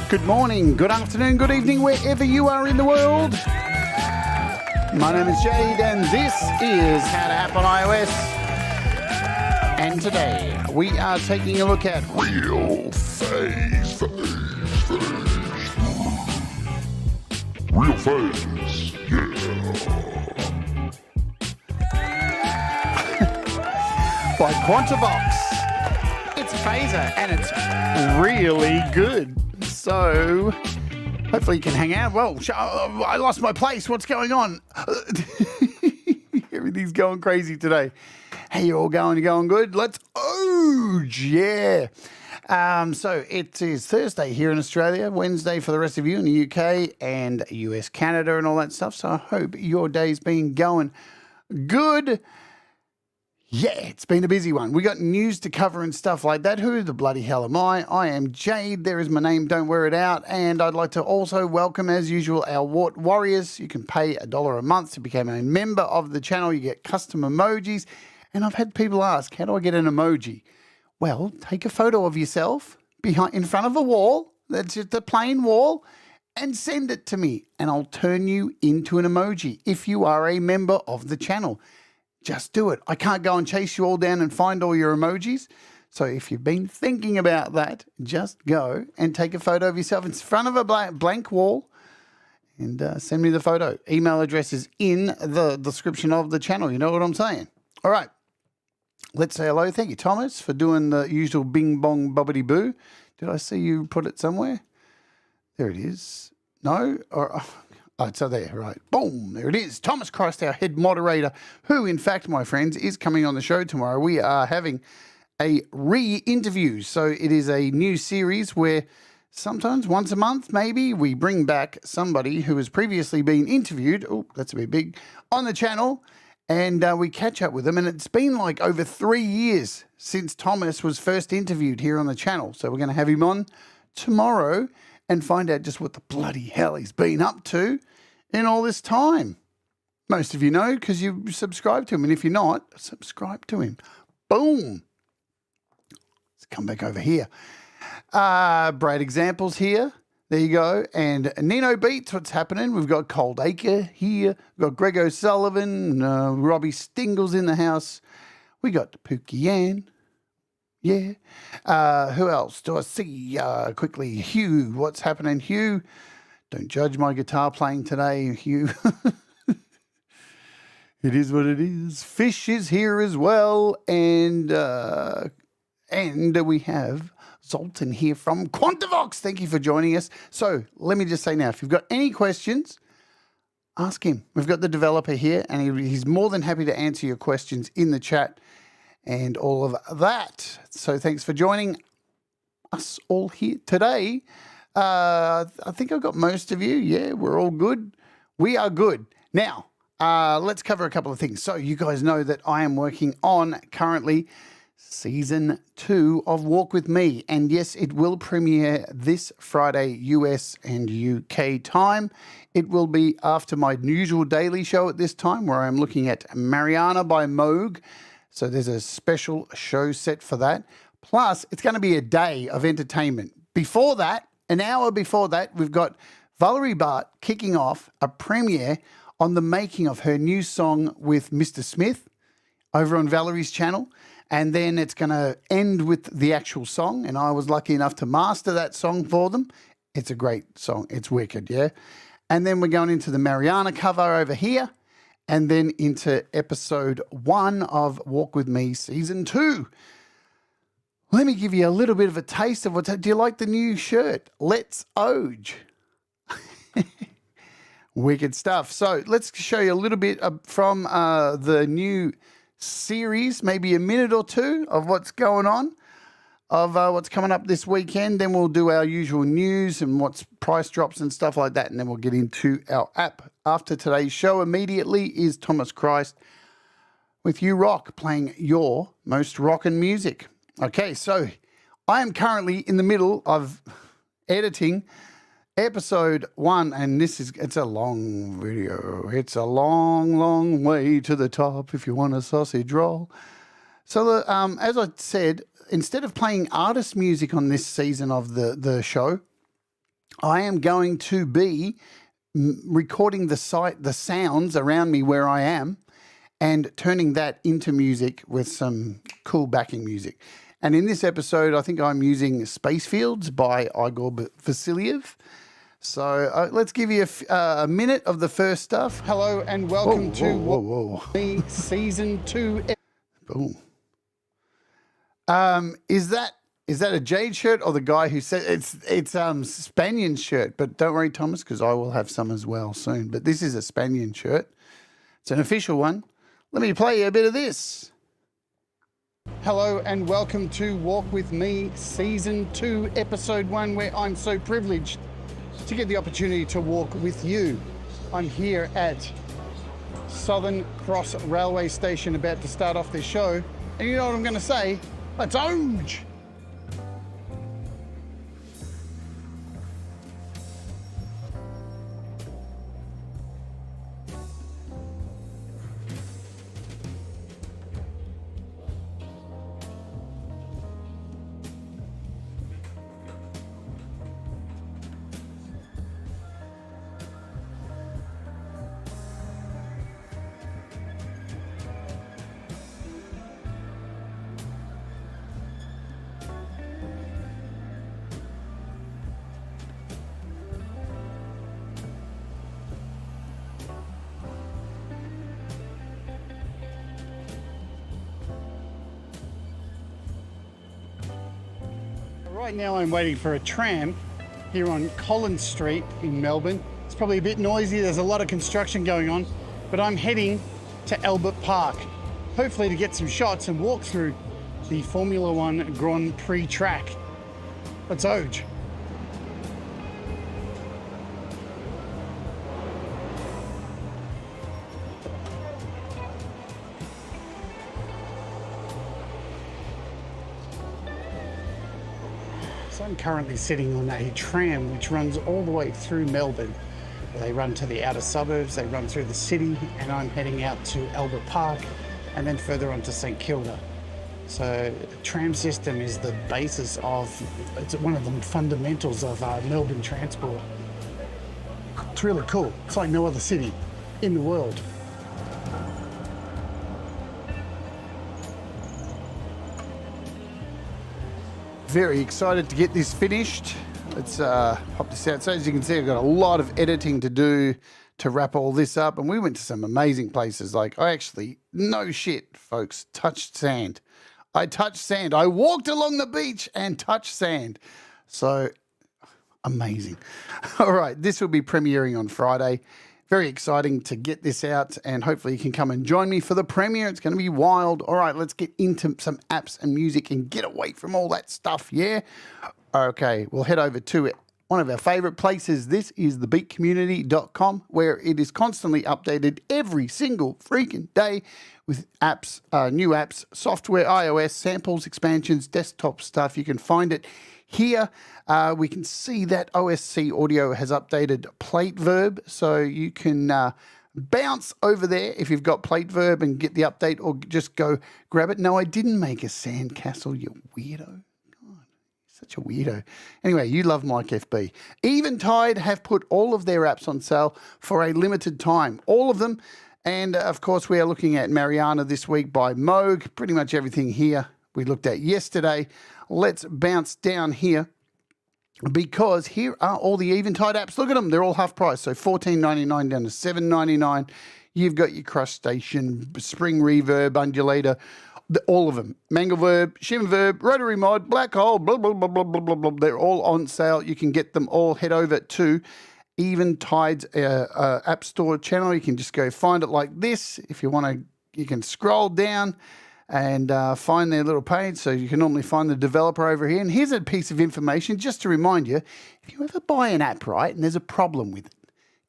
Good morning, good afternoon, good evening, wherever you are in the world. My name is Jade, and this is How to App on iOS. And today, we are taking a look at RealPhase. RealPhase, yeah. By Quantovox. It's a phaser, and it's really good. So, hopefully you can hang out. Well, I lost my place. What's going on? Everything's going crazy today. Hey, you all going? You going good? Let's yeah. So it is Thursday here in Australia, Wednesday for the rest of you in the UK and US, Canada and all that stuff. So I hope your day's been going good. Yeah, it's been a busy one. We got news to cover and stuff like that. Who the bloody hell am I? I am Jade. There is my name. Don't wear it out. And I'd like to also welcome, as usual, our Wart Warriors. You can pay $1 a month to become a member of the channel. You get custom emojis. And I've had people ask, how do I get an emoji? Well, take a photo of yourself in front of a wall. That's just a plain wall. And send it to me. And I'll turn you into an emoji if you are a member of the channel. Just do it. I can't go and chase you all down and find all your emojis. So if you've been thinking about that, just go and take a photo of yourself in front of a blank wall and send me the photo. Email address is in the description of the channel. You know what I'm saying? All right. Let's say hello. Thank you, Thomas, for doing the usual bing bong bobbity boo. Did I see you put it somewhere? There it is. No? Or... Oh, so there, right. Boom, there it is. Thomas Christ, our head moderator, who, in fact, my friends, is coming on the show tomorrow. We are having a re-interview. So it is a new series where sometimes once a month, maybe, we bring back somebody who has previously been interviewed. Oh, that's a bit big. On the channel. And we catch up with them. And it's been like over 3 years since Thomas was first interviewed here on the channel. So we're going to have him on tomorrow and find out just what the bloody hell he's been up to in all this time. Most of you know because you subscribe to him. And if you're not, subscribe to him. Boom. Let's come back over here. Brad Examples here. There you go. And Nino Beats, what's happening? We've got Cold Acre here. We've got Greg O'Sullivan. Robbie Stingle's in the house. We got Pookie Ann. Yeah. Who else do I see quickly? Hugh. What's happening, Hugh? Don't judge my guitar playing today, Hugh. It is what it is. Fish is here as well. And we have Zoltan here from Quantovox. Thank you for joining us. So let me just say now, if you've got any questions, ask him. We've got the developer here, and he's more than happy to answer your questions in the chat and all of that. So thanks for joining us all here today. I think I've got most of you. Yeah, we're all good. We are good. Now, let's cover a couple of things. So you guys know that I am working on currently Season 2 of Walk With Me. And yes, it will premiere this Friday, US and UK time. It will be after my usual daily show at this time, where I'm looking at Mariana by Moog. So there's a special show set for that. Plus, it's going to be a day of entertainment. Before that, an hour before that, we've got Valerie Bart kicking off a premiere on the making of her new song with Mr. Smith over on Valerie's channel. And then it's going to end with the actual song. And I was lucky enough to master that song for them. It's a great song. It's wicked, yeah? And then we're going into the Mariana cover over here. And then into episode 1 of Walk With Me Season 2. Let me give you a little bit of a taste of what's... Do you like the new shirt? Let's Oge. Wicked stuff. So let's show you a little bit from the new series, maybe a minute or two of what's going on, of what's coming up this weekend. Then we'll do our usual news and what's price drops and stuff like that. And then we'll get into our app. After today's show, immediately is Thomas Christ with You Rock, playing your most rockin' music. Okay, so I am currently in the middle of editing Episode 1, and it's a long video. It's a long, long way to the top if you want a sausage roll. So, as I said, instead of playing artist music on this season of the show, I am going to be recording the sounds around me where I am and turning that into music with some cool backing music. And in this episode, I think I'm using Space Fields by Igor Vasiliev. So let's give you a minute of the first stuff. Hello and welcome to Season 2. Boom. Is that a Jade shirt or the guy who said it's Spanion's shirt? But don't worry, Thomas, because I will have some as well soon. But this is a Spanion shirt. It's an official one. Let me play you a bit of this. Hello and welcome to Walk With Me Season 2, Episode 1, where I'm so privileged to get the opportunity to walk with you. I'm here at Southern Cross Railway Station about to start off this show. And you know what I'm going to say? Let's oge! Right now I'm waiting for a tram here on Collins Street in Melbourne. It's probably a bit noisy, there's a lot of construction going on, but I'm heading to Albert Park, hopefully to get some shots and walk through the Formula One Grand Prix track. Let's oge. So I'm currently sitting on a tram which runs all the way through Melbourne. They run to the outer suburbs, they run through the city, and I'm heading out to Albert Park and then further on to St Kilda. So the tram system is the basis of, it's one of the fundamentals of Melbourne transport. It's really cool. It's like no other city in the world. Very excited to get this finished. Let's pop this out. So as you can see, I've got a lot of editing to do to wrap all this up. And we went to some amazing places. Like I actually, no shit, folks, touched sand. I touched sand. I walked along the beach and touched sand. So amazing. All right, this will be premiering on Friday. Very exciting to get this out, and hopefully you can come and join me for the premiere. It's going to be wild. All right, let's get into some apps and music and get away from all that stuff, yeah? Okay, we'll head over to one of our favorite places. This is thebeatcommunity.com, where it is constantly updated every single freaking day with apps, new apps, software, iOS, samples, expansions, desktop stuff. You can find it here. We can see that OSC Audio has updated plate verb, so you can bounce over there if you've got plate verb and get the update, or just go grab it. No, I didn't make a sandcastle, you weirdo. God, such a weirdo. Anyway, you love Mike FB. Eventide have put all of their apps on sale for a limited time, all of them. And of course, we are looking at Mariana this week by Moog. Pretty much everything here we looked at yesterday. Let's bounce down here, because here are all the Eventide apps. Look at them. They're all half price. So $14.99 down to $7.99. You've got your Crustacean, Spring Reverb, Undulator, all of them. Mangle Verb, Shimmer Verb, Rotary Mod, Black Hole, blah, blah, blah, blah, blah, blah, blah. They're all on sale. You can get them all. Head over to Eventide's App Store channel. You can just go find it like this. If you want to, you can scroll down and find their little page. So you can normally find the developer over here. And here's a piece of information just to remind you, if you ever buy an app, right, and there's a problem with it,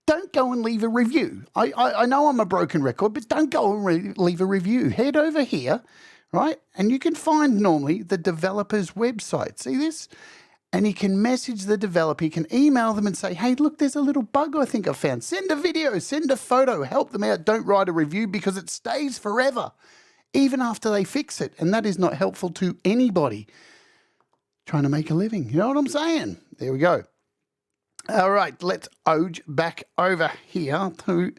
don't go and leave a review. I know I'm a broken record, but don't go and leave a review. Head over here, right, and you can find normally the developer's website. See this? And you can message the developer, you can email them and say, hey, look, there's a little bug I think I found. Send a video, send a photo, help them out. Don't write a review because it stays forever, even after they fix it. And that is not helpful to anybody trying to make a living. You know what I'm saying? There we go. All right, let's oge back over here to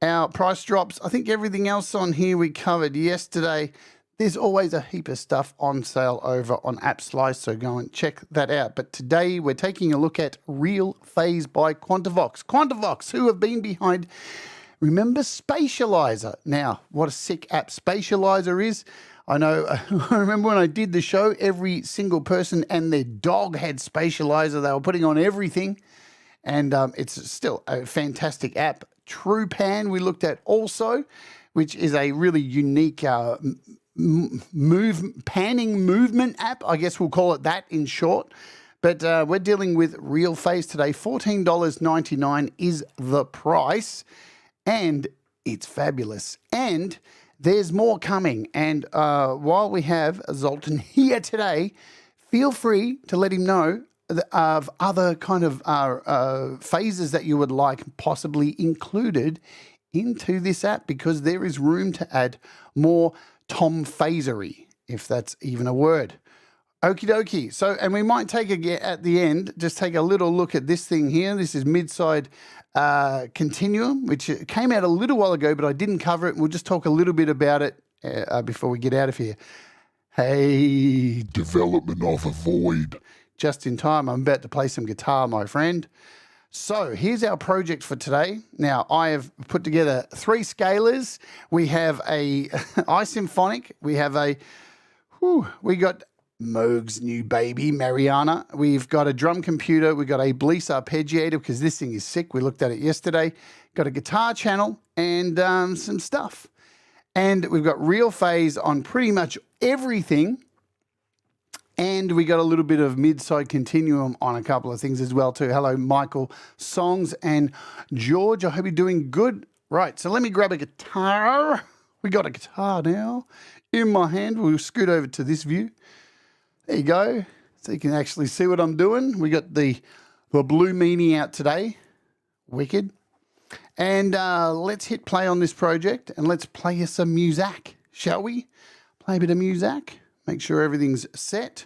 our price drops. I think everything else on here we covered yesterday. There's always a heap of stuff on sale over on AppSlice, so go and check that out. But today we're taking a look at RealPhase by Quantovox. Quantovox, who have been behind, remember Spatializer? Now, what a sick app Spatializer is. I know, I remember when I did the show, every single person and their dog had Spatializer. They were putting on everything, and it's still a fantastic app. TruePan we looked at also, which is a really unique panning movement app. I guess we'll call it that in short. But we're dealing with RealPhase today. $14.99 is the price, and it's fabulous. And there's more coming. And while we have Zoltan here today, feel free to let him know of other kind of phases that you would like possibly included into this app, because there is room to add more Tom phasery, if that's even a word. Okie dokie. So, and we might take at the end, just take a little look at this thing here. This is Mid-Side Continuum, which came out a little while ago, but I didn't cover it. We'll just talk a little bit about it before we get out of here. Hey, development of a void. Just in time. I'm about to play some guitar, my friend. So here's our project for today. Now, I have put together 3 scalars. We have a iSymphonic. We have we got Moog's new baby, Mariana. We've got a drum computer. We've got a Bliss arpeggiator because this thing is sick. We looked at it yesterday. Got a guitar channel and some stuff. And we've got RealPhase on pretty much everything. And we got a little bit of Mid-Side Continuum on a couple of things as well too. Hello, Michael, Songs, and George. I hope you're doing good. Right, so let me grab a guitar. We got a guitar now in my hand. We'll scoot over to this view. There you go. So you can actually see what I'm doing. We got the Blue Meanie out today. Wicked. And let's hit play on this project and let's play some music, shall we? Play a bit of music. Make sure everything's set.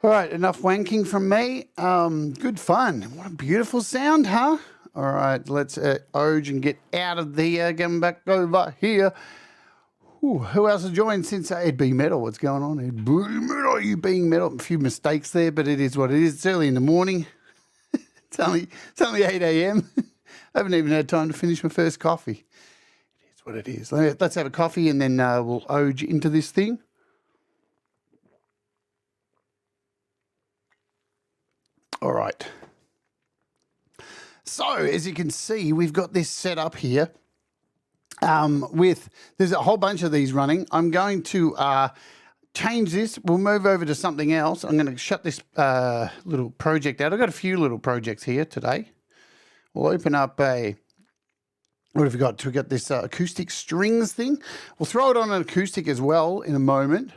All right, enough wanking from me. Good fun. What a beautiful sound, huh? All right, let's Oge and get out of the getting back over here. Ooh, who else has joined since Ed B Metal? What's going on? Ed B Metal, you being metal. A few mistakes there, but it is what it is. It's early in the morning. It's only 8 a.m. I haven't even had time to finish my first coffee. It is what it is. Let's have a coffee and then we'll Oge into this thing. All right. So, as you can see, we've got this set up here there's a whole bunch of these running. I'm going to change this. We'll move over to something else. I'm going to shut this little project out. I've got a few little projects here today. We'll open up what have we got? We've got this acoustic strings thing. We'll throw it on an acoustic as well in a moment,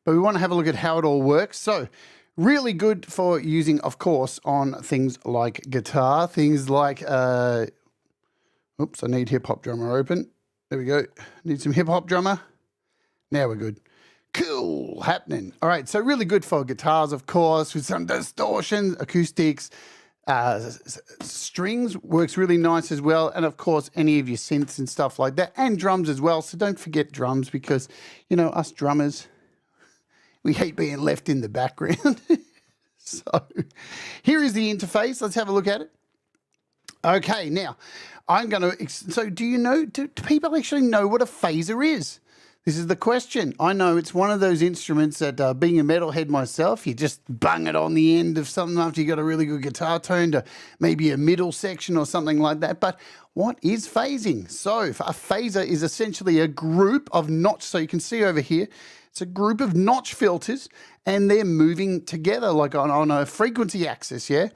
but we want to have a look at how it all works. So, really good for using, of course, on things like guitar, things like, oops, I need hip-hop drummer open. There we go. Need some hip-hop drummer. Now we're good. Cool, happening. All right, so really good for guitars, of course, with some distortion, acoustics, strings works really nice as well. And, of course, any of your synths and stuff like that, and drums as well. So don't forget drums because, you know, us drummers, we hate being left in the background. So here is the interface. Let's have a look at it. Okay, now I'm going to, so do you know, do people actually know what a phaser is? This is the question. I know it's one of those instruments that being a metalhead myself, you just bung it on the end of something after you got a really good guitar tone to maybe a middle section or something like that. But what is phasing? So a phaser is essentially a group of notch. So you can see over here, it's a group of notch filters and they're moving together like on a frequency axis, yeah?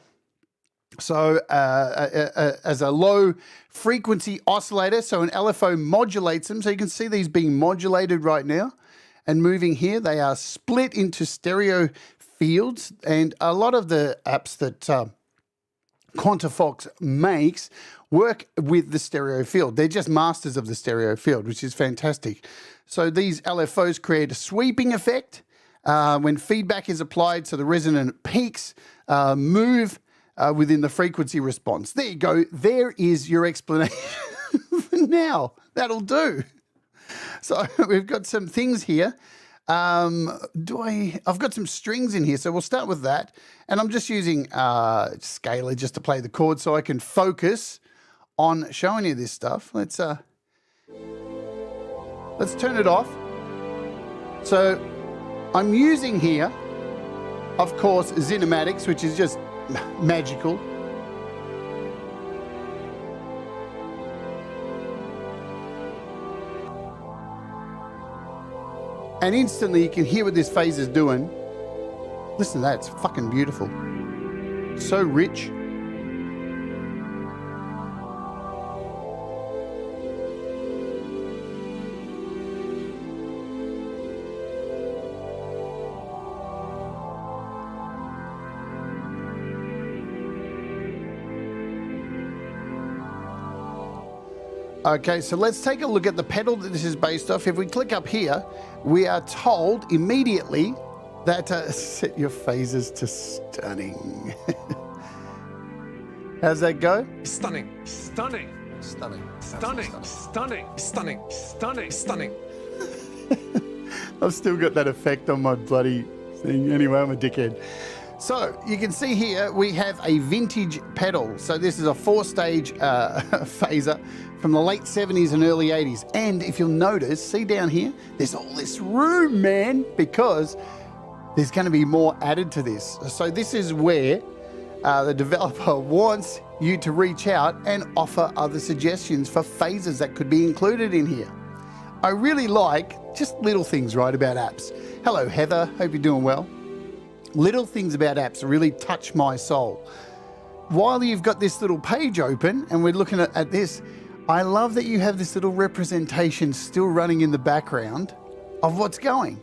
So as a low frequency oscillator, so an LFO modulates them. So you can see these being modulated right now and moving here. They are split into stereo fields, and a lot of the apps that Quantovox makes work with the stereo field. They're just masters of the stereo field, which is fantastic. So these LFOs create a sweeping effect when feedback is applied, so the resonant peaks move within the frequency response. There you go. There is your explanation for now. That'll do. So we've got some things here. I've got some strings in here, so we'll start with that. And I'm just using scalar just to play the chords so I can focus on showing you this stuff. Let's turn it off. So I'm using here, of course, Zinematics, which is just magical. And instantly you can hear what this phaser's doing. Listen to that, it's fucking beautiful. So rich. Okay, so let's take a look at the pedal that this is based off. If we click up here, we are told immediately that set your phasers to stunning. How's that go? Stunning, stunning, Stunning. stunning, stunning, stunning, stunning, stunning. I've still got that effect on my bloody thing. Anyway, I'm a dickhead. So you can see here we have a vintage pedal. So this is a 4-stage phaser from the late 70s and early 80s. And if you'll notice, see down here, there's all this room, man, because there's going to be more added to this. So this is where the developer wants you to reach out and offer other suggestions for phasers that could be included in here. I really like just little things, right, about apps. Hello, Heather. Hope you're doing well. Little things about apps really touch my soul. While you've got this little page open and we're looking at this, I love that you have this little representation still running in the background of what's going.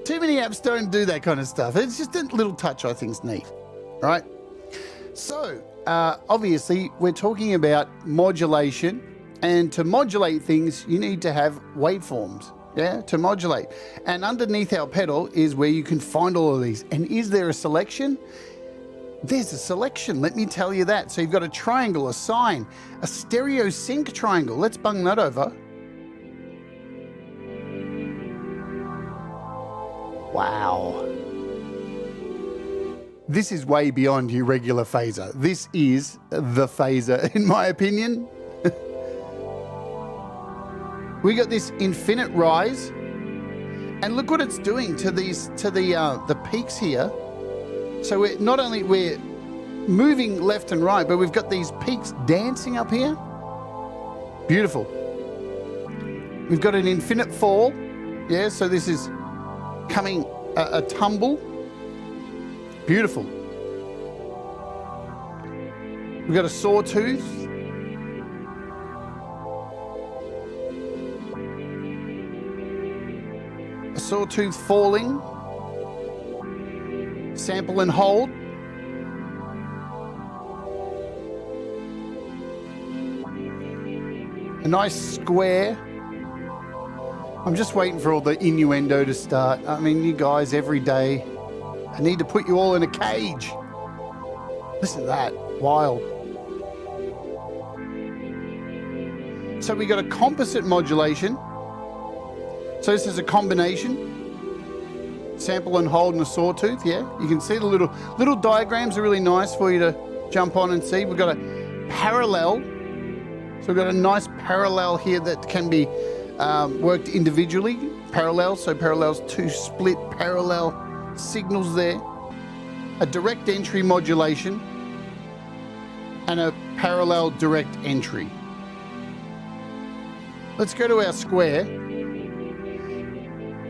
Too many apps don't do that kind of stuff. It's just a little touch I think's neat, right? So, obviously, we're talking about modulation, and to modulate things, you need to have waveforms. yeah, to modulate. And underneath our pedal is where you can find all of these. And is there a selection? There's a selection, let me tell you that. So you've got a triangle, a sine, a stereo sync triangle. Let's bung that over. Wow. This is way beyond your regular phaser. This is the phaser, in my opinion. We got this infinite rise, and look what it's doing to the peaks here. So we're not only we're moving left and right, but we've got these peaks dancing up here. Beautiful. We've got an infinite fall. Yeah, so this is coming a tumble. Beautiful. We've got a sawtooth. A sawtooth falling. Sample and hold. A nice square. I'm just waiting for all the innuendo to start. I mean, you guys, every day, I need to put you all in a cage. Listen to that. Wild. So we got a composite modulation. So this is a combination. Sample and hold and a sawtooth, yeah. You can see the little diagrams are really nice for you to jump on and see. We've got a parallel. So we've got a nice parallel here that can be worked individually. Parallel, so parallels, two split parallel signals there. A direct entry modulation and a parallel direct entry. Let's go to our square.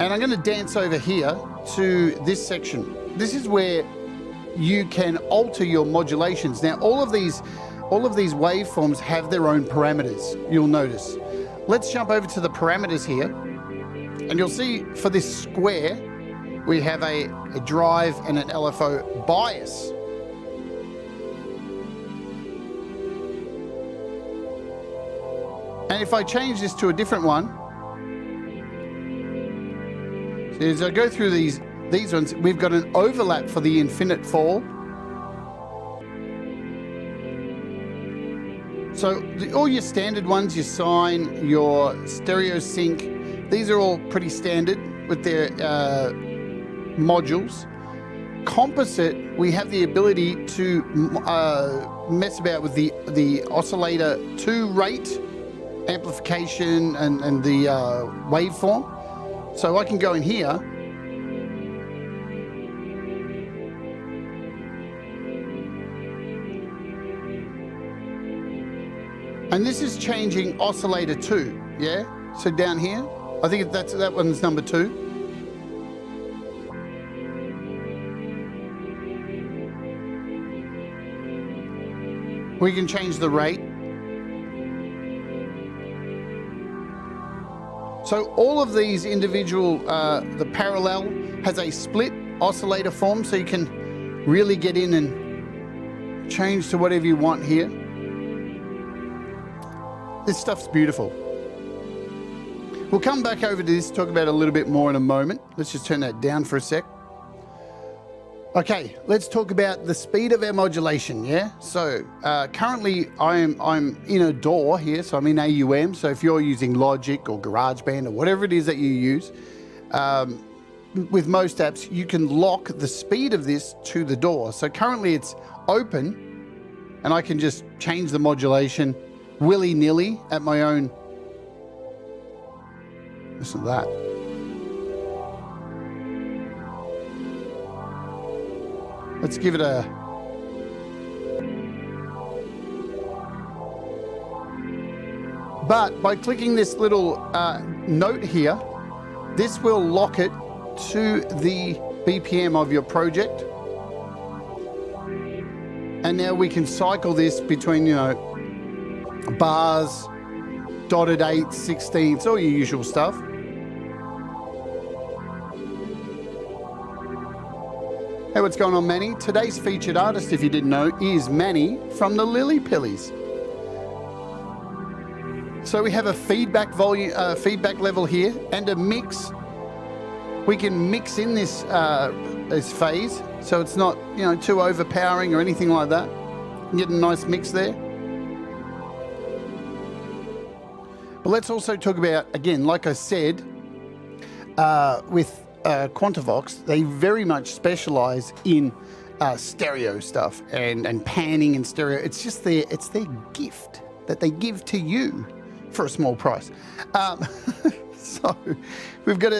And I'm going to dance over here to this section. This is where you can alter your modulations. Now, all of these waveforms have their own parameters, you'll notice. Let's jump over to the parameters here. And you'll see for this square, we have a drive and an LFO bias. And if I change this to a different one, so as I go through these ones, we've got an overlap for the infinite fall. So all your standard ones, your sine, your stereo sync, these are all pretty standard with their modules. Composite, we have the ability to mess about with the oscillator 2 rate, amplification, and the waveform. So I can go in here and this is changing oscillator 2, yeah? So down here, I think that one's number 2. We can change the rate. So all of these individual, the parallel has a split oscillator form, so you can really get in and change to whatever you want here. This stuff's beautiful. We'll come back over to this, talk about it a little bit more in a moment. Let's just turn that down for a sec. Okay, let's talk about the speed of our modulation, yeah? So currently I'm in a DAW here, so I'm in AUM. So if you're using Logic or GarageBand or whatever it is that you use, with most apps, you can lock the speed of this to the DAW. So currently it's open and I can just change the modulation willy-nilly at my own. Listen to that. Let's give it a... But by clicking this little note here, this will lock it to the BPM of your project. And now we can cycle this between, you know, bars, dotted 8s, 16ths, all your usual stuff. Hey, what's going on, Manny? Today's featured artist, if you didn't know, is Manny from the Lily Pillies. So we have a feedback volume, feedback level here, and a mix. We can mix in this phase, so it's not, you know, too overpowering or anything like that. You get a nice mix there. But let's also talk about, again, like I said, with Quantovox, they very much specialize in stereo stuff and panning and stereo. It's just their gift that they give to you for a small price. So we've got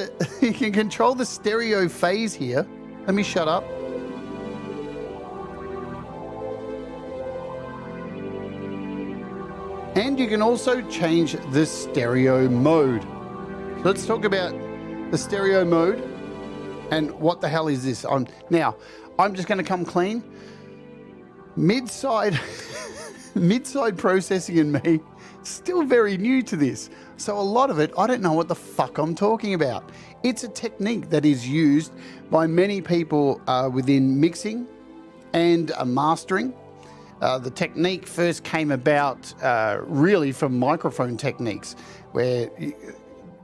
you can control the stereo phase here. Let me shut up. And you can also change the stereo mode. So let's talk about the stereo mode and what the hell is this? Now, I'm just going to come clean. Mid-side processing and me, still very new to this. So a lot of it, I don't know what the fuck I'm talking about. It's a technique that is used by many people within mixing and mastering. The technique first came about really from microphone techniques, where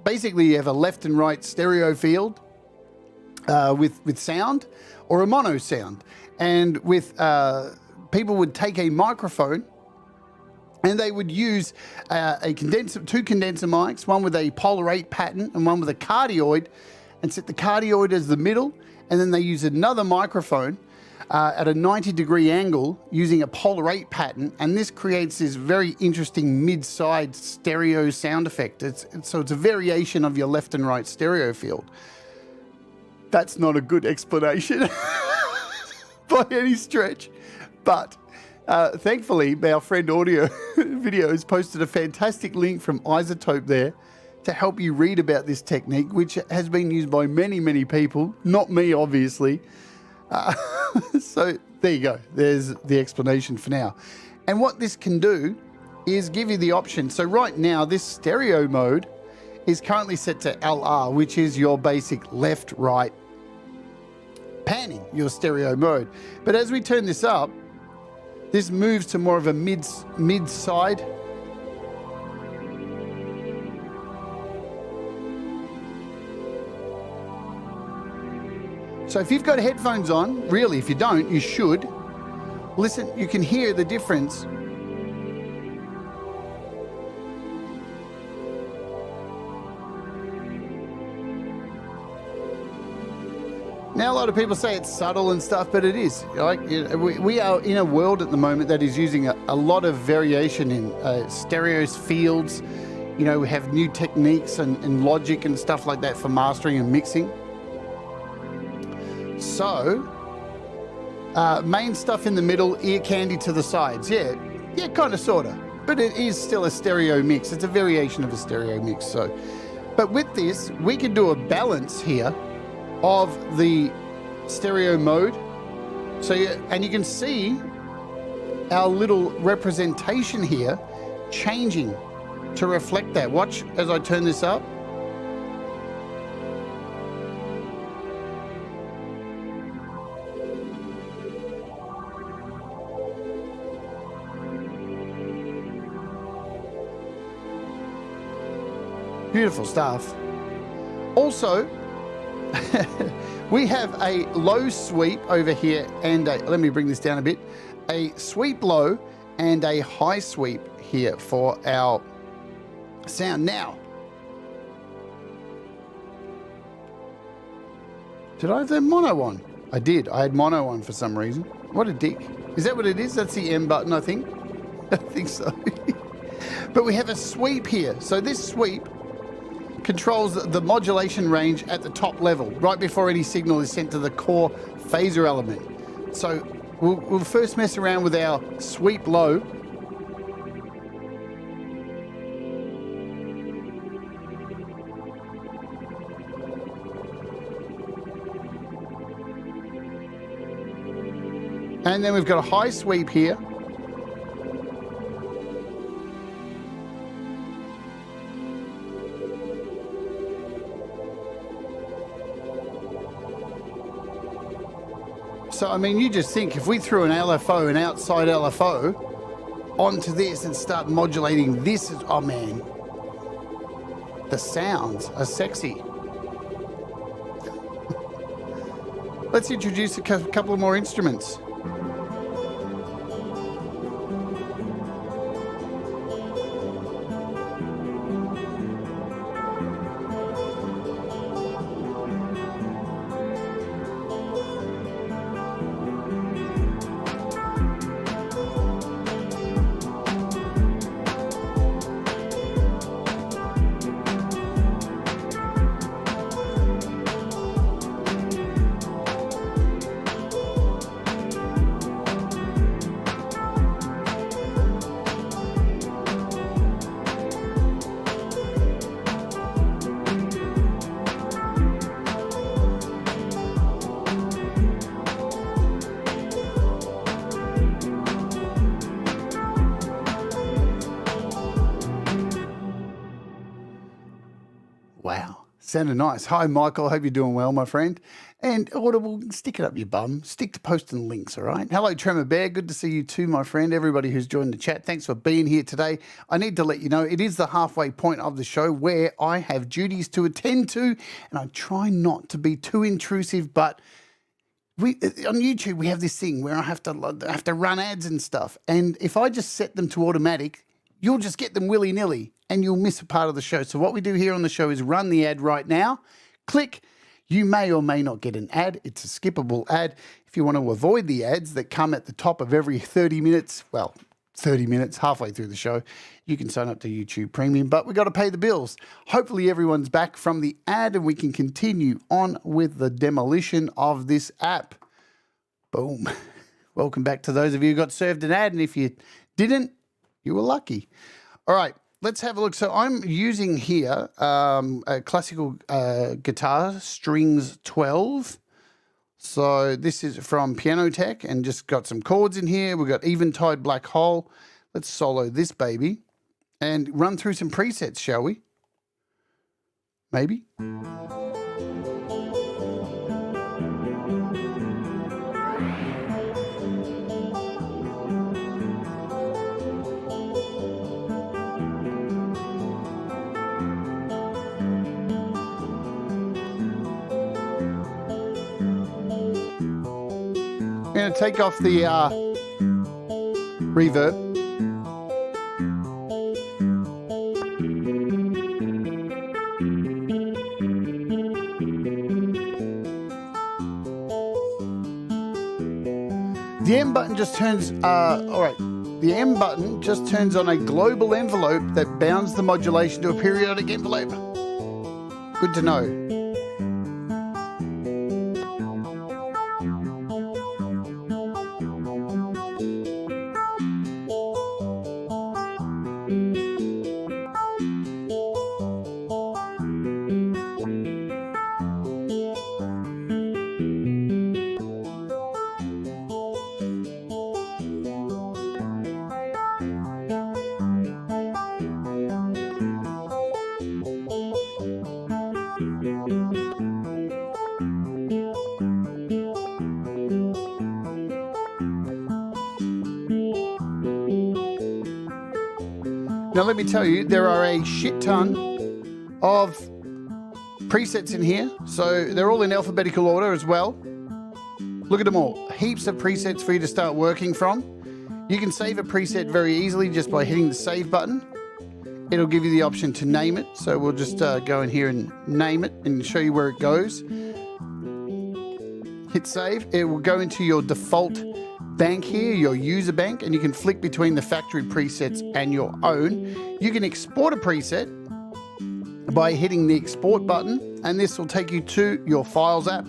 basically you have a left and right stereo field with sound, or a mono sound. And with people would take a microphone and they would use two condenser mics, one with a polar 8 pattern and one with a cardioid, and set the cardioid as the middle, and then they use another microphone at a 90-degree angle using a polar 8 pattern, and this creates this very interesting mid-side stereo sound effect. So it's a variation of your left and right stereo field. That's not a good explanation by any stretch, but thankfully our friend Audio Videos posted a fantastic link from Isotope there to help you read about this technique, which has been used by many, many people, not me obviously. So there you go, there's the explanation for now. And what this can do is give you the option. So right now this stereo mode is currently set to LR, which is your basic left, right panning, your stereo mode. But as we turn this up, this moves to more of a mid-side. So if you've got headphones on, really, if you don't, you should. Listen, you can hear the difference. Now, a lot of people say it's subtle and stuff, but it is. Like, we are in a world at the moment that is using a lot of variation in stereo fields. You know, we have new techniques and logic and stuff like that for mastering and mixing. So, main stuff in the middle, ear candy to the sides. Yeah, kind of, sort of. But it is still a stereo mix. It's a variation of a stereo mix. So, but with this, we can do a balance here of the stereo mode. So, and you can see our little representation here changing to reflect that. Watch as I turn this up. Beautiful stuff. Also, we have a low sweep over here and let me bring this down a bit, a sweep low and a high sweep here for our sound. Now, did I have the mono on? I did. I had mono on for some reason. What a dick. Is that what it is? That's the M button, I think. I think so. But we have a sweep here. So this sweep controls the modulation range at the top level, right before any signal is sent to the core phaser element. So we'll first mess around with our sweep low. And then we've got a high sweep here. So, I mean, you just think if we threw an LFO, an outside LFO, onto this and start modulating this, oh man, The sounds are sexy. Let's introduce a couple of more instruments. Wow, sounded nice. Hi, Michael. Hope you're doing well, my friend. And Audible, stick it up your bum. Stick to posting links, all right? Hello, Tremor Bear. Good to see you too, my friend. Everybody who's joined the chat, thanks for being here today. I need to let you know it is the halfway point of the show where I have duties to attend to, and I try not to be too intrusive, but on YouTube we have this thing where I have to run ads and stuff, and if I just set them to automatic, you'll just get them willy-nilly and you'll miss a part of the show. So what we do here on the show is run the ad right now. Click. You may or may not get an ad. It's a skippable ad. If you want to avoid the ads that come at the top of every 30 minutes, well, 30 minutes, halfway through the show, you can sign up to YouTube Premium, but we've got to pay the bills. Hopefully everyone's back from the ad and we can continue on with the demolition of this app. Boom. Welcome back to those of you who got served an ad, and if you didn't, you were lucky. All right, let's have a look. So I'm using here a classical guitar, strings 12. So this is from Piano Tech and just got some chords in here. We've got Eventide Black Hole. Let's solo this baby and run through some presets, shall we? Maybe. I'm going to take off the reverb. The M button just turns, all right, the M button just turns on a global envelope that bounds the modulation to a periodic envelope. Good to know. Now, let me tell you, there are a shit ton of presets in here. So they're all in alphabetical order as well. Look at them all. Heaps of presets for you to start working from. You can save a preset very easily just by hitting the save button. It'll give you the option to name it. So we'll just go in here and name it and show you where it goes. Hit save. It will go into your default bank here, your user bank, and you can flick between the factory presets and your own. You can export a preset by hitting the export button, and this will take you to your files app.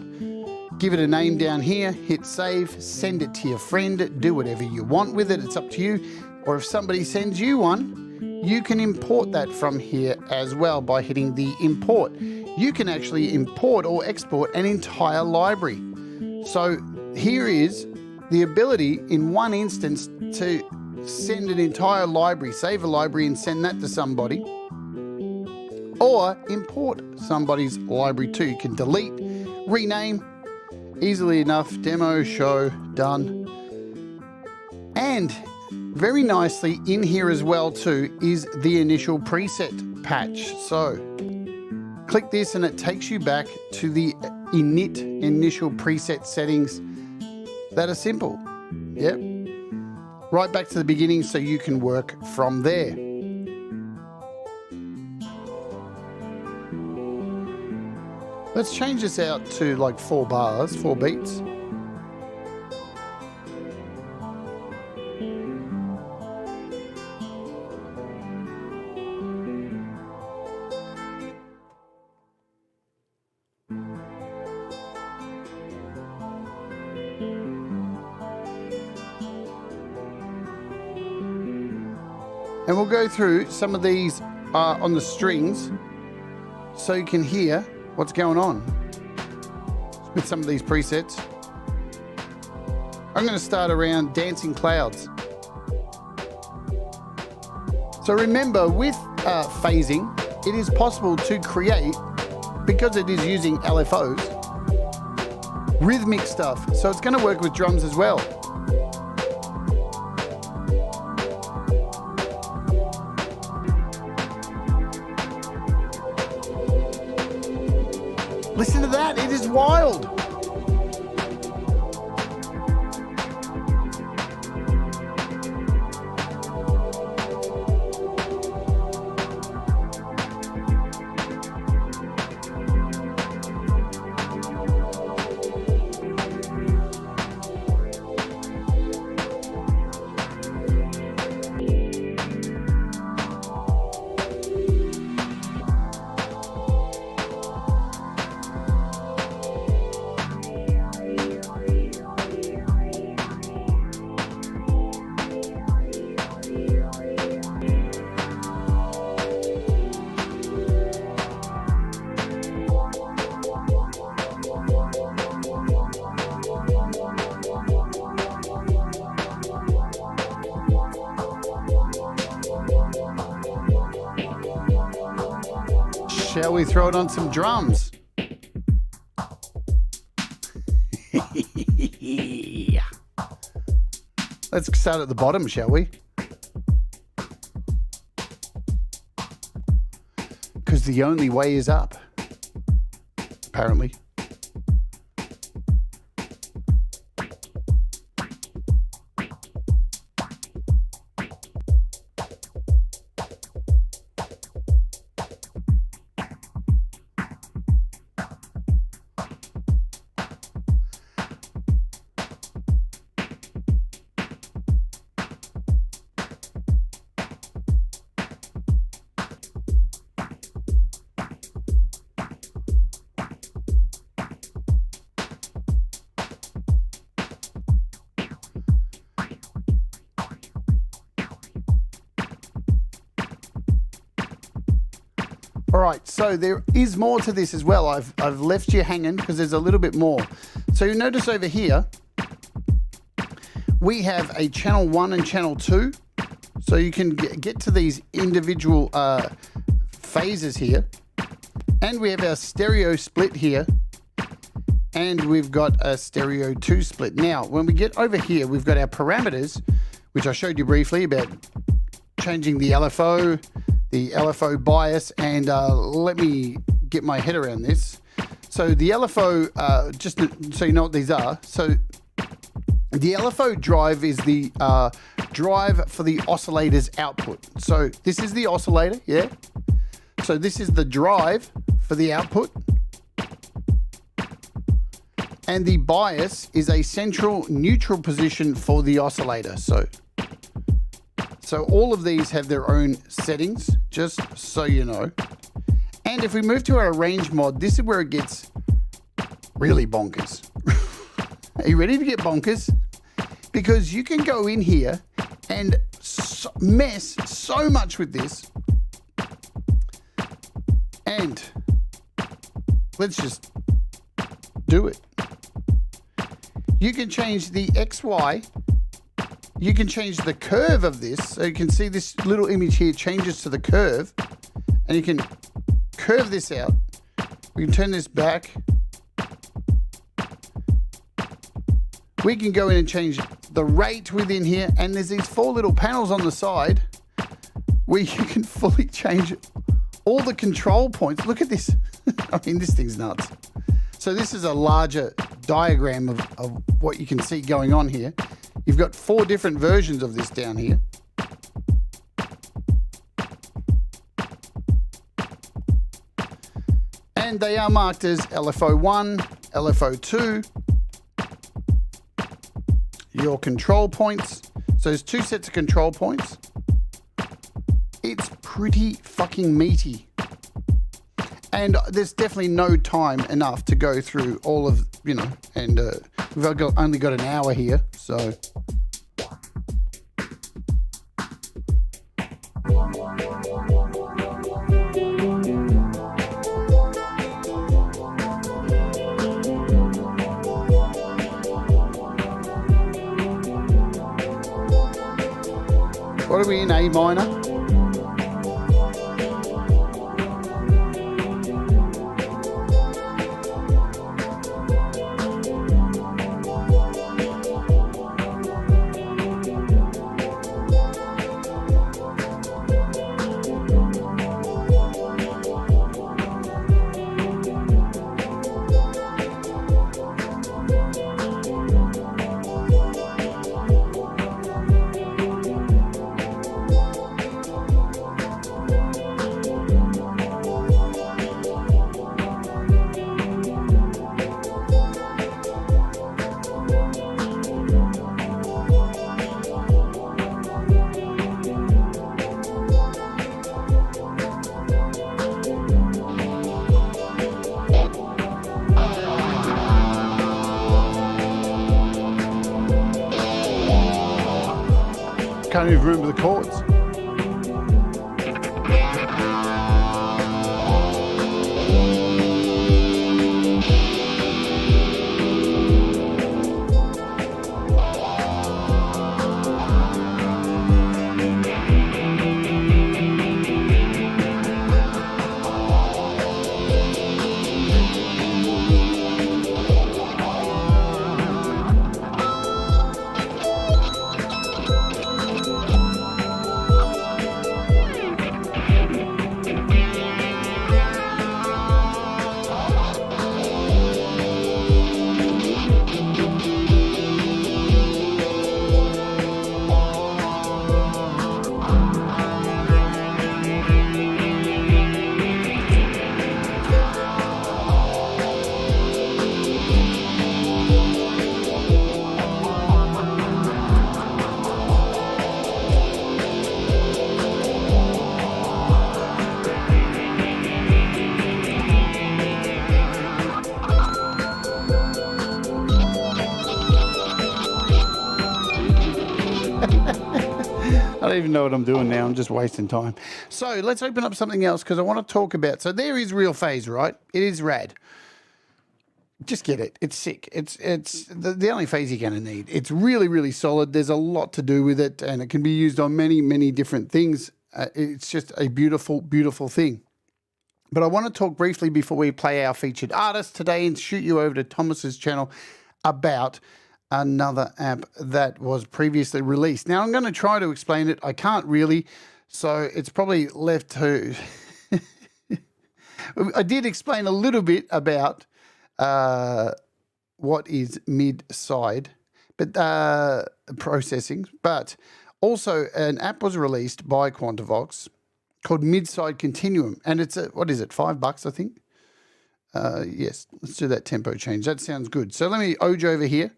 Give it a name down here, hit save, send it to your friend, do whatever you want with it, it's up to you. Or if somebody sends you one, you can import that from here as well by hitting the import. You can actually import or export an entire library. So here is the ability in one instance to send an entire library, save a library and send that to somebody, or import somebody's library too. You can delete, rename, easily enough, demo, show, done. And very nicely in here as well too is the initial preset patch. So Click this and it takes you back to the initial preset settings that are simple. Yep. Right back to the beginning so you can work from there. Let's change this out to like 4 bars, 4 beats. And we'll go through some of these on the strings so you can hear what's going on with some of these presets. I'm going to start around Dancing Clouds. So remember, with phasing, it is possible to create, because it is using LFOs, rhythmic stuff. So it's going to work with drums as well. Listen to that, it is wild. Shall we throw it on some drums? Let's start at the bottom, shall we? Because the only way is up, apparently. All right, so there is more to this as well. I've left you hanging because there's a little bit more. So you notice over here, we have a channel 1 and channel 2. So you can get to these individual phases here. And we have our stereo split here. And we've got a stereo 2 split. Now, when we get over here, we've got our parameters, which I showed you briefly about changing the LFO bias, and let me get my head around this. So the LFO, just so you know what these are. So the LFO drive is the drive for the oscillator's output. So this is the oscillator, yeah? So this is the drive for the output. And the bias is a central neutral position for the oscillator. So all of these have their own settings, just so you know. And if we move to our range mod, this is where it gets really bonkers. Are you ready to get bonkers? Because you can go in here and mess so much with this. And let's just do it. You can change the XY. You can change the curve of this. So you can see this little image here changes to the curve. And you can curve this out. We can turn this back. We can go in and change the rate within here. And there's these 4 little panels on the side where you can fully change all the control points. Look at this. I mean, this thing's nuts. So this is a larger diagram of what you can see going on here. You've got 4 different versions of this down here. And they are marked as LFO1, LFO2, your control points. So there's 2 sets of control points. It's pretty fucking meaty. And there's definitely no time enough to go through all of, you know, and we've only got an hour here, so. What are we in, A minor? Can't even remember the chords. I don't even know what I'm doing now. I'm just wasting time. So let's open up something else because I want to talk about. So there is RealPhase, right? It is rad. Just get it. It's sick. It's the only phase you're going to need. It's really, really solid. There's a lot to do with it, and it can be used on many, many different things. It's just a beautiful, beautiful thing. But I want to talk briefly before we play our featured artist today and shoot you over to Thomas's channel about another app that was previously released. Now, I'm going to try to explain it. I can't really, so it's probably left to... I did explain a little bit about what is mid-side processing, but also an app was released by Quantovox called Mid-Side Continuum, and it's what is it, $5, I think? Yes, let's do that tempo change. That sounds good. So let me OJ over here.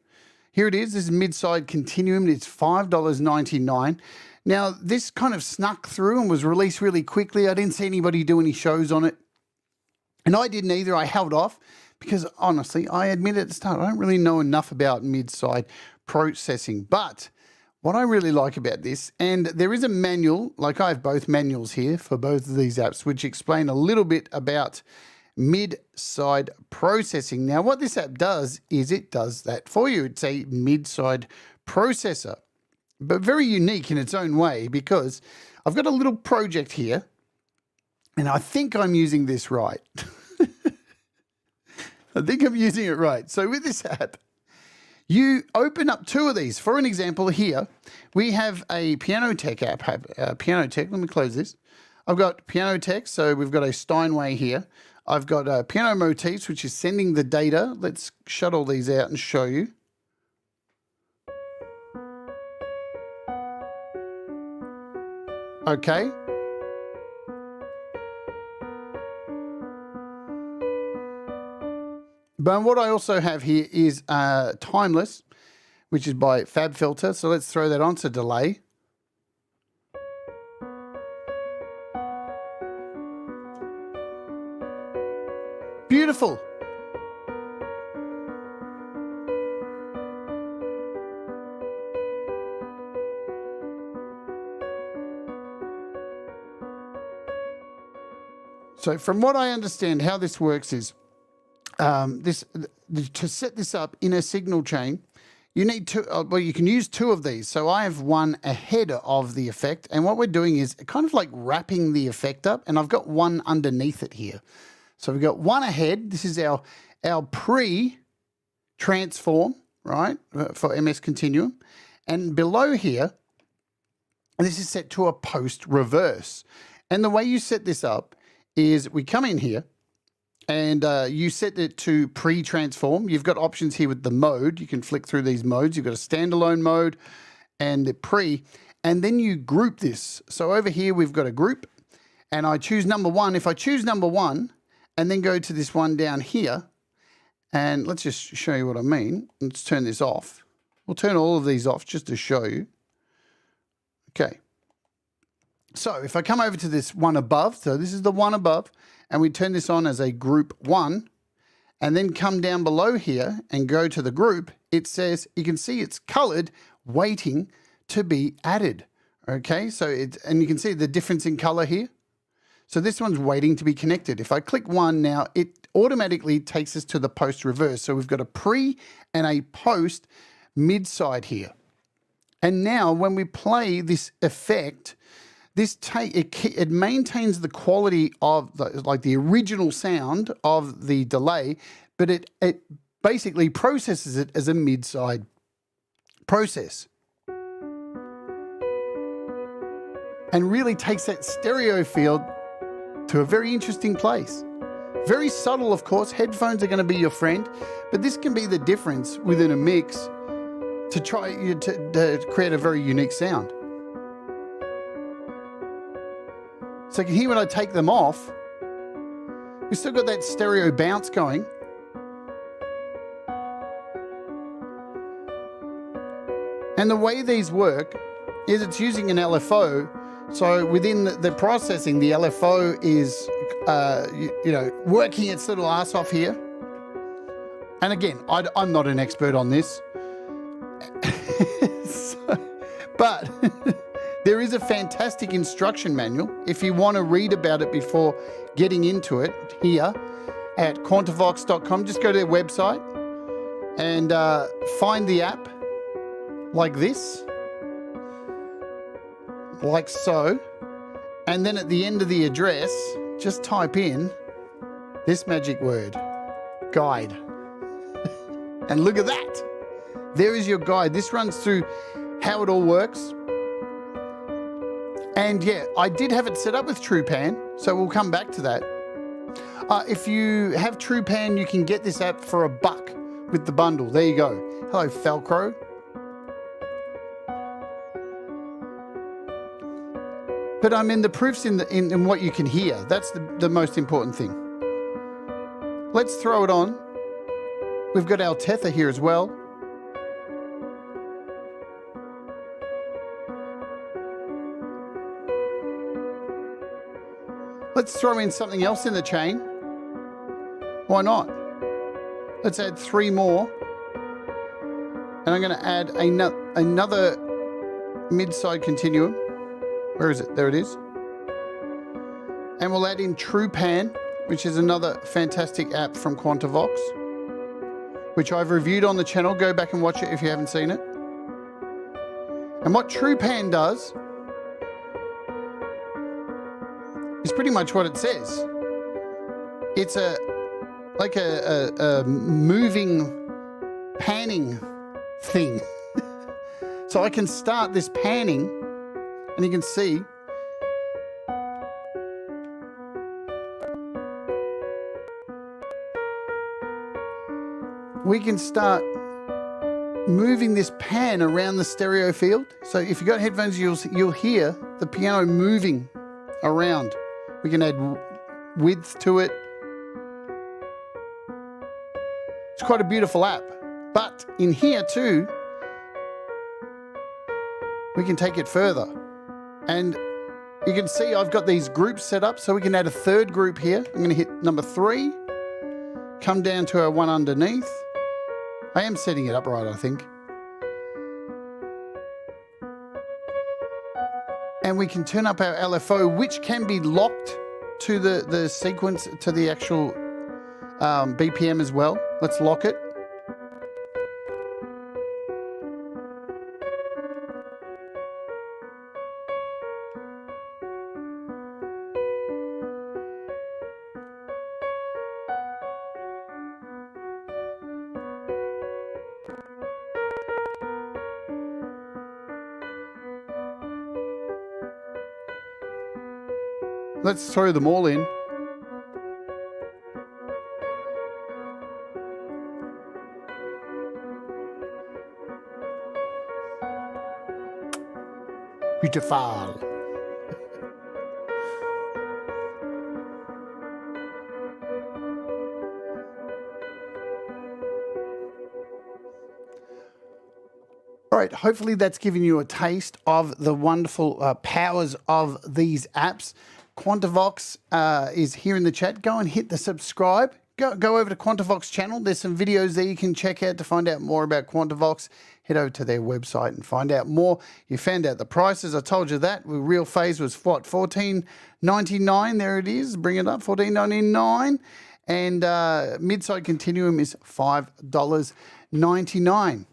Here it is. This is Mid-Side Continuum. It's $5.99. Now, this kind of snuck through and was released really quickly. I didn't see anybody do any shows on it, and I didn't either. I held off because, honestly, I admit at the start, I don't really know enough about mid-side processing. But what I really like about this, and there is a manual, like I have both manuals here for both of these apps, which explain a little bit about mid-side processing. Now, what this app does is it does that for you. It's a mid-side processor, but very unique in its own way because I've got a little project here, and I think I'm using this right. I think I'm using it right. So with this app, you open up 2 of these. For an example, here we have a Piano Tech app. Piano Tech, let me close this. I've got Piano Tech, so we've got a Steinway here. I've got piano motifs, which is sending the data. Let's shut all these out and show you. Okay. But what I also have here is Timeless, which is by FabFilter. So let's throw that on to delay. Beautiful. So from what I understand, how this works is to set this up in a signal chain, you need two, well, you can use two of these. So I have one ahead of the effect, and what we're doing is kind of like wrapping the effect up, and I've got one underneath it here. So we've got one ahead. This is our pre-transform, right, for MS Continuum. And below here, this is set to a post-reverse. And the way you set this up is we come in here, and you set it to pre-transform. You've got options here with the mode. You can flick through these modes. You've got a standalone mode and the pre, and then you group this. So over here, we've got a group, and I choose number one. If I choose number one and then go to this one down here, and let's just show you what I mean. Let's turn this off. We'll turn all of these off just to show you. Okay. So if I come over to this one above, so this is the one above, and we turn this on as a group one, and then come down below here and go to the group, it says, you can see it's colored, waiting to be added. Okay, so and you can see the difference in color here. So this one's waiting to be connected. If I click one now, it automatically takes us to the post reverse. So we've got a pre and a post mid-side here. And now when we play this effect, it maintains the quality of the original sound of the delay, but it basically processes it as a mid-side process. And really takes that stereo field to a very interesting place. Very subtle, of course. Headphones are going to be your friend, but this can be the difference within a mix to try to create a very unique sound. So you can hear when I take them off, we've still got that stereo bounce going. And the way these work is it's using an LFO. So within the processing, the LFO is, working its little ass off here. And again, I'm not an expert on this. But there is a fantastic instruction manual if you want to read about it before getting into it here at Quantovox.com. Just go to their website and find the app like this, like so. And then at the end of the address, just type in this magic word, guide. And look at that. There is your guide. This runs through how it all works. And yeah, I did have it set up with TruePan, so we'll come back to that. If you have TruePan, you can get this app for $1 with the bundle. There you go. Hello, Falcro. But I mean, the proof's in what you can hear. That's the most important thing. Let's throw it on. We've got our tether here as well. Let's throw in something else in the chain. Why not? Let's add 3 more. And I'm going to add another mid-side continuum. Where is it? There it is. And we'll add in TruePan, which is another fantastic app from Quantovox, which I've reviewed on the channel. Go back and watch it if you haven't seen it. And what TruePan does is pretty much what it says. It's like a moving panning thing. So I can start this panning, and you can see we can start moving this pan around the stereo field. So if you've got headphones, you'll hear the piano moving around. We can add width to it. It's quite a beautiful app. But in here too, we can take it further. And you can see I've got these groups set up, so we can add a third group here. I'm going to hit number 3, come down to our one underneath. I am setting it up right, I think. And we can turn up our LFO, which can be locked to the sequence, to the actual BPM as well. Let's lock it. Let's throw them all in. Beautiful. All right, hopefully that's given you a taste of the wonderful powers of these apps. Quantovox is here in the chat. Go and hit the subscribe. Go over to Quantovox channel. There's some videos there you can check out to find out more about Quantovox. Head over to their website and find out more. You found out the prices. I told you that. RealPhase was what, $14.99. There it is. Bring it up, $14.99. And Mid-Side Continuum is $5.99.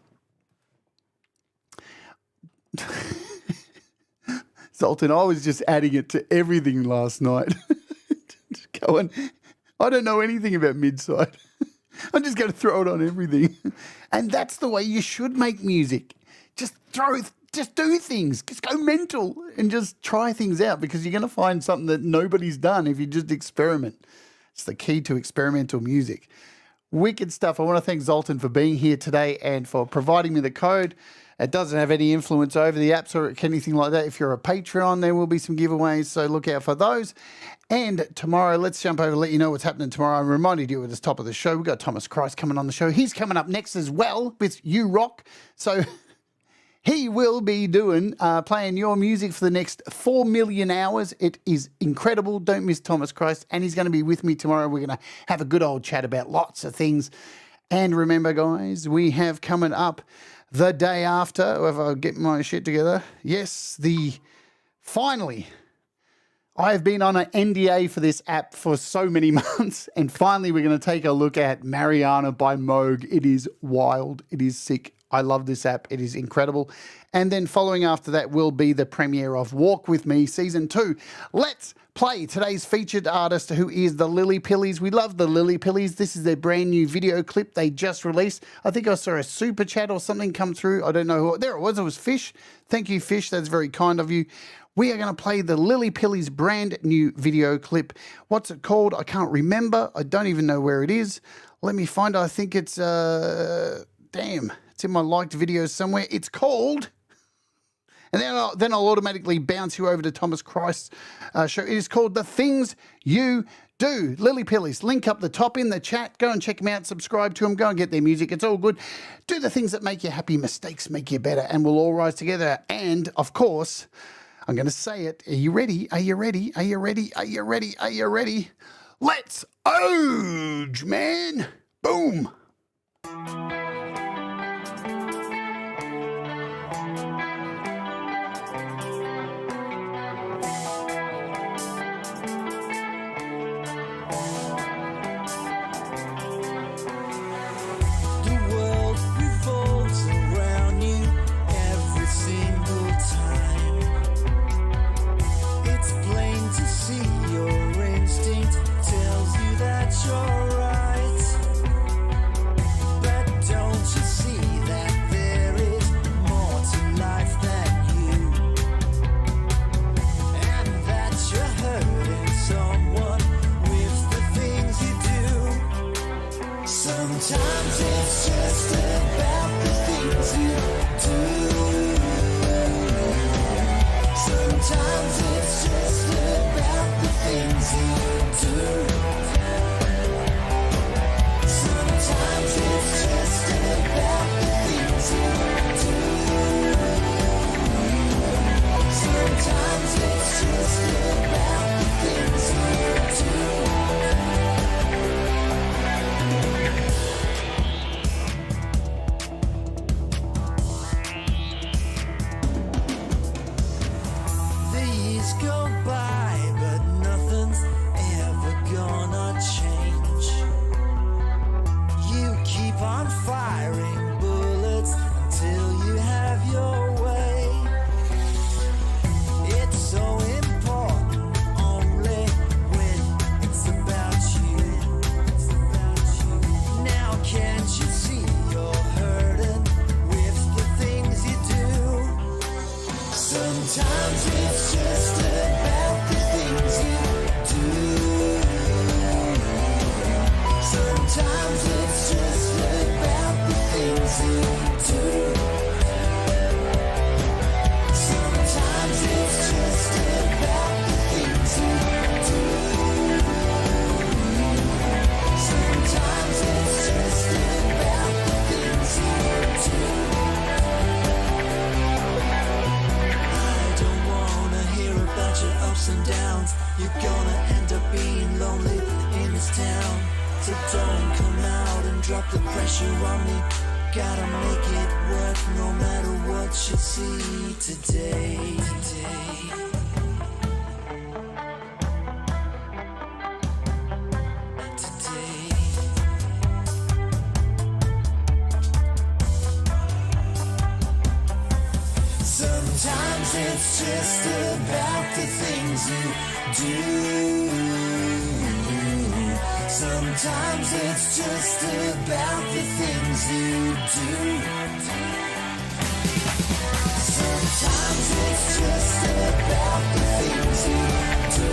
Zoltan, I was just adding it to everything last night. Just going, I don't know anything about Mid-Side. I'm just going to throw it on everything. And that's the way you should make music. Just do things. Just go mental and just try things out, because you're going to find something that nobody's done if you just experiment. It's the key to experimental music. Wicked stuff. I want to thank Zoltan for being here today and for providing me the code. It doesn't have any influence over the apps or anything like that. If you're a Patreon, there will be some giveaways, so look out for those. And tomorrow, let's jump over, let you know what's happening tomorrow. I reminded you at the top of the show, we've got Thomas Christ coming on the show. He's coming up next as well with You Rock. So he will be doing, playing your music for the next 4 million hours. It is incredible. Don't miss Thomas Christ. And he's going to be with me tomorrow. We're going to have a good old chat about lots of things. And remember, guys, we have coming up the day after, if I get my shit together. Yes, finally, I have been on an NDA for this app for so many months, and finally we're going to take a look at Mariana by Moog. It is wild. It is sick. I love this app. It is incredible. And then following after that will be the premiere of Walk With Me Season 2. Let's play today's featured artist, who is the Lily Pillies. We love the Lily Pillies. This is their brand new video clip they just released. I think I saw a super chat or something come through. I don't know who. There it was. It was Fish. Thank you, Fish. That's very kind of you. We are going to play the Lily Pillies brand new video clip. What's it called? I can't remember. I don't even know where it is. Let me find it. I think it's, damn, it's in my liked videos somewhere. It's called, and then I'll automatically bounce you over to Thomas Christ's show. It is called The Things You Do. Lily Pillies, link up the top in the chat. Go and check them out, subscribe to them, go and get their music. It's all good. Do the things that make you happy. Mistakes make you better, and we'll all rise together. And, of course, I'm going to say it. Are you ready? Are you ready? Are you ready? Are you ready? Are you ready? Let's oge, man. Boom. Tells you that you're right. it's just about the things you do. Sometimes it's just about the things you do. Sometimes it's just about the things you do. Sometimes it's just about the things you do. These go by, but nothing's ever gonna change. You keep on firing bullets until you have your way. It's so important only when it's about you. Now can't you see you're hurting with the things you do? Sometimes it's just about the things you do. Sometimes it's just about the things you do. Sometimes it's just about the things you do. Sometimes it's just about the things you do. I don't wanna hear about your ups and downs. You're gonna end up being lonely in this town. So don't come out and drop the pressure on me. Gotta make it work no matter what you see today. Sometimes it's just about the things you do. Sometimes it's just about the things you do. Sometimes it's just about the things you do.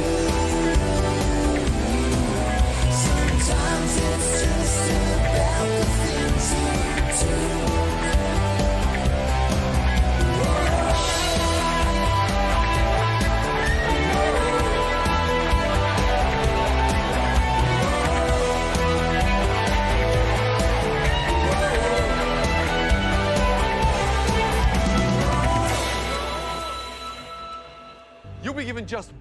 Sometimes it's just about the things you do. You'll be given just